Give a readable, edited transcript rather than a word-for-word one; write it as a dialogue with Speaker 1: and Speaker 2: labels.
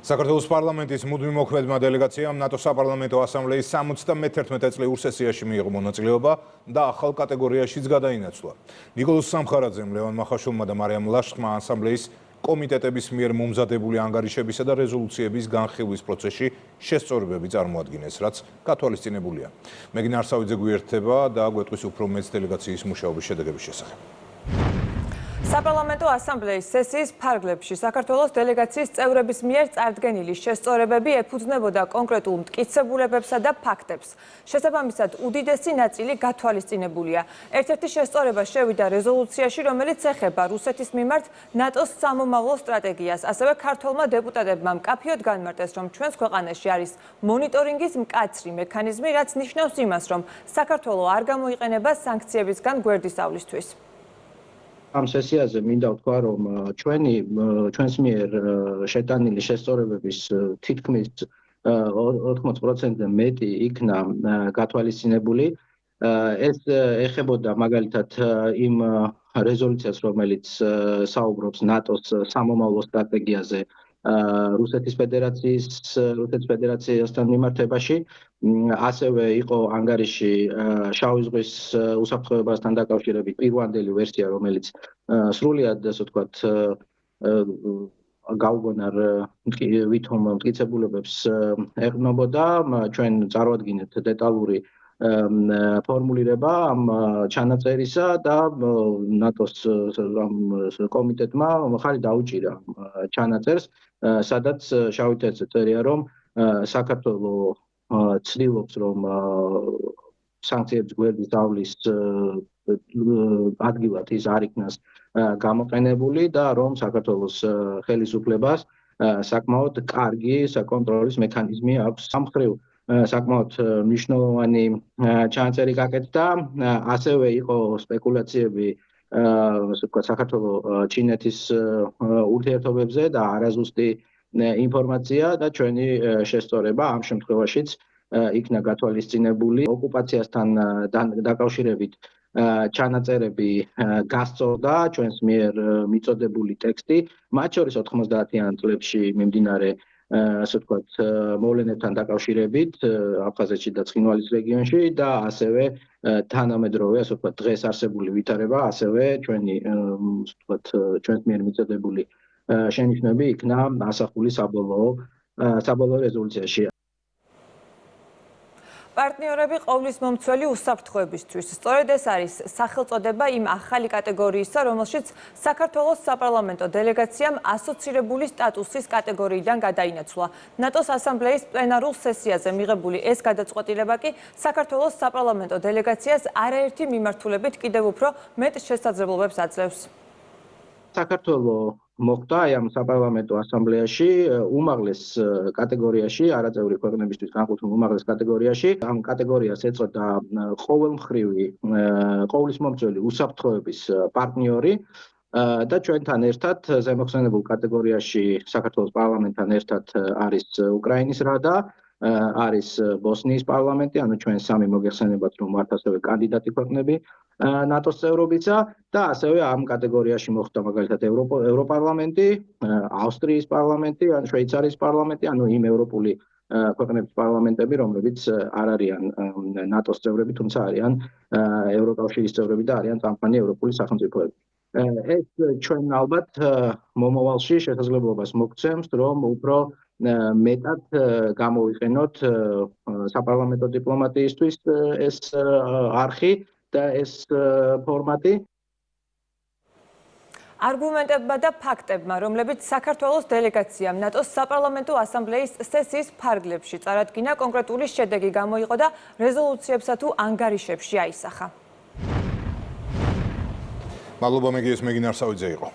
Speaker 1: საქართველოს პარლამენტის მუდმივ მოქმედმა დელეგაციამ ნატოს საპარლამენტო ასამბლეის 71 წლიურ სესიაში მიიღო მონაწილეობა და ახალ კატეგორიაშიც გადაინაცვლა. ნიკოლოზ სამხარაძემ, ლევან მახაშვილმა და მარიამ ლაშხმა ასამბლეის კომიტეტების მიერ მომზადებული ანგარიშებისა და რეზოლუციების განხილვის პროცესში შესწორებები წარმოადგინეს, რაც გათვალისწინებულია. მეგინ არსავიძე გვიერთდება და გვეტყვის უფრო მეტს დელეგაციის მუშაობის შედეგების შესახებ.
Speaker 2: საპარლამენტო ასამბლეის სესიის ფარგლებში საქართველოს დელეგაციის წევრების მიერ წარდგენილი შესწორებები ეფუძნებოდა კონკრეტულ მტკიცებულებებსა და ფაქტებს. შესაბამისად, უდიდესი ნაწილი გათვალისწინებულია. ერთ-ერთი შესწორება შევიდა რეზოლუციაში, რომელიც ეხება რუსეთის მიმართ ნატოს სამომავლო სტრატეგიას. ასევე ქართველმა დეპუტატებმა მკაფიოდ განმარტეს, რომ ჩვენს ქვეყანაში არის მონიტორინგის მკაცრი მექანიზმი, რაც ნიშნავს იმას, რომ საქართველო არ გამოიყენება სანქციებისგან გვერდისავლისთვის.
Speaker 3: ამ სესიაზე მინდა ვთქვა, რომ ჩვენს მიერ შეტანილი შესწორებების თითქმის 80%-ზე მეტი იქნა გათვალისწინებული. ეს ეხებოდა მაგალითად იმ რეზოლუციას, რომელიც საუბრობს ნატოს სამომავლო სტრატეგიაზე რუსეთის ფედერაციასთან მიმართებაში. ასევე იყო ანგარიში შავი ზღვის უსაფრთხოებასთან დაკავშირებით პირვანდელი ვერსია, რომელიც სრულად, ასე ვთქვათ, გაუგონარ ვითომ მტკიცებულებებს ეყრდნობოდა. ჩვენ წარვადგინეთ დეტალური ფორმულირება ამ ჩანაწერისა და ნატოს კომიტეტმა ხარი დაუჭირა ჩანაწერს, სადაც შავით ერთზე წერია, რომ საქართველო ცდილობს, რომ სანქციების გვერდისავლის ადგილად ის არ იქნას გამოყენებული და რომ საქართველოს ხელისუფლებას საკმაოდ კარგი საკონტროლის მექანიზმი აქვს. სამხრივ საკმაოდ მნიშვნელოვანი ჩანაწერი გაკეთდა. ასევე იყო სპეკულაციები საქართველოს ჩინეთის ურთიერთობებზე და არაზუსტი ინფორმაცია და ჩვენი შესწორება ამ შემთხვევაშიც იქნა გათვალისწინებული. ოკუპაციასთან დაკავშირებით ჩანაწერები გასწორდა ჩვენს მიერ მიწოდებული ტექსტი, მათ შორის 90-იან წლებში მიმდინარე ასე ვთქვათ მოვლენებთან დაკავშირებით აფხაზეთში და ცხინვალის რეგიონში და ასევე თანამედროვე ასე ვთქვათ დღეს არსებული ვითარება, ასევე ჩვენი ასე ვთქვათ ჩვენს მიერ მიწოდებული შენიშვნები იქნა ასახული საბოლოო რეზოლუციაში.
Speaker 2: პარტნიორები ყოვლის მომცველი უსაფრთხოებისთვის. სწორედ ეს არის სახელწოდება იმ ახალი კატეგორიისა, რომელშიც საქართველოს საპარლამენტო დელეგაციამ ასოცირებული სტატუსის კატეგორიიდან გადაინაცვლა. ნატოს ასამბლეის პლენარულ სესიაზე მიღებული ეს გადაწყვეტილება კი საქართველოს საპარლამენტო დელეგაციას არაერთი მიმართულებით კიდევ უფრო მეტ შესაძლებლობებს აძლევს.
Speaker 3: საქართველო მოხვდა ამ საპარლამენტო ასამბლეაში უმაღლეს კატეგორიაში, არაწევრი ქვეყნებისთვის განკუთვნილ უმაღლეს კატეგორიაში. ამ კატეგორიას ეწოდა ყოვლისმომცველი უსაფრთხოების პარტნიორი და ჩვენთან ერთად ზემოხსენებულ კატეგორიაში საქართველოს პარლამენტთან ერთად არის უკრაინის რადა, არის ბოსნიის პარლამენტი, ანუ ჩვენ სამი მოგეხსენებათ, რომ ვართ ასევე კანდიდატი ქვეყნები ნატოს წევრობისა და ასევე ამ კატეგორიაში მოხვდა მაგალითად ევროპარლამენტი, ავსტრიის პარლამენტი, ან შვეიცარიის პარლამენტი, ანუ იმ ევროპული ქვეყნების პარლამენტები, რომლებიც არ არიან ნატოს წევრები, თუმცა არიან ევროკავშირის წევრები და არიან წამყვანი ევროპული სახელმწიფოები. ეს ჩვენ ალბათ მომავალში შესაძლებლობას მოგცემს, რომ უფრო მეტად გამოვიყენოთ საპარლამენტო დიპლომატიისთვის ეს არხი და ეს ფორმატი.
Speaker 2: არგუმენტებმა და ფაქტებმა, რომლებიც საქართველოს დელეგაციამ ნატოს საპარლამენტო ასამბლეის სესიის ფარგლებში წარადგინა, კონკრეტული შედეგი გამოიყო და რეზოლუციებსა თუ ანგარიშებში აისახა.
Speaker 1: მადლობა, მეგიეს მეგინ არსავიძე იყო.